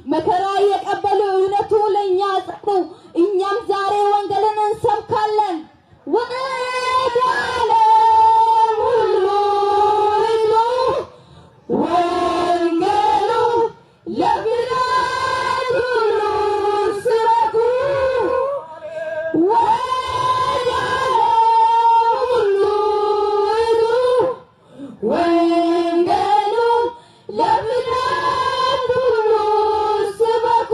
መከራ የቀበሉ እውነቱ ለኛ ጻፉ እኛም ዛሬ ወንጌልን እንሰብካለን ወደ ዓለም ሁሉ ሂዱ ወንጌሉ ለፍጥረት ሁሉ ስበኩ ወደ ዓለም ሁሉ ሂዱ ወንጌሉ ለፍጥረት ሁሉ ስበኩ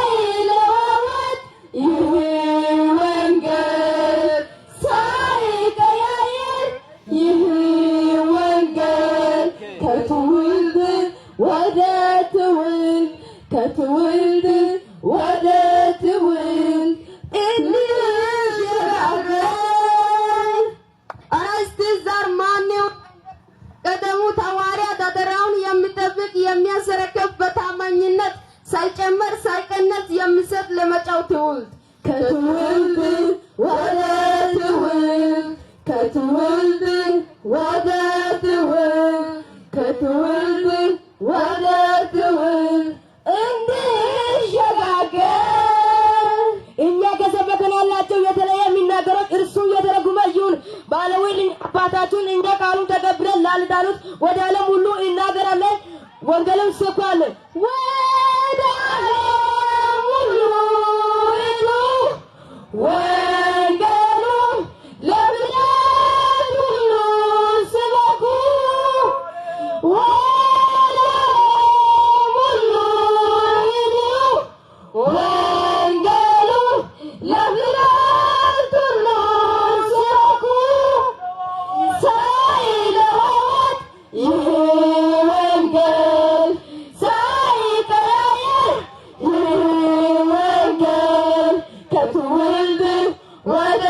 ሳይለወጥ ይህ ወንጌል ሳይቀያየር ይህ ወንጌል ከትውልድ ወደ ትውልድ ከትውልድ ወደ ትውልድ እንሸጋገር። አራስት ዛር ማነው ቀደሙ ሐዋርያት አደራውን የሚጠብቅ የሚያስረክብ በታማኝነት ሳይጨመር ሳይቀነስ የሚሰጥ ለመጫው ትውልድ ከትውልድ ወደ ትውልድ ከትውልድ ወደ ትውልድ ከትውልድ ወደ ትውልድ እንሸጋገር። እኛ ከሰበክንላቸው የተለየ የሚናገሩት እርሱ የተረጉመ ይሁን ባለዊል አባታችን እንደ ቃሉ ተቀብለን ላልዳኑት ወደ ዓለም ሁሉ እናገራለን ወንጌልን እንሰብካለን ወደ ዓለም ሁሉ ሂዱ ወንጌሉ ለፍጥረት ሁሉ ስበኩ ወደ ዓለም ሁሉ ሂዱ ወንጌሉ ለፍጥረት ሁሉ ስበኩ ሳይለወጥ ይህ ወንጌል ሳይቀያየር ይህ ወንጌል ከትውልድ ወደ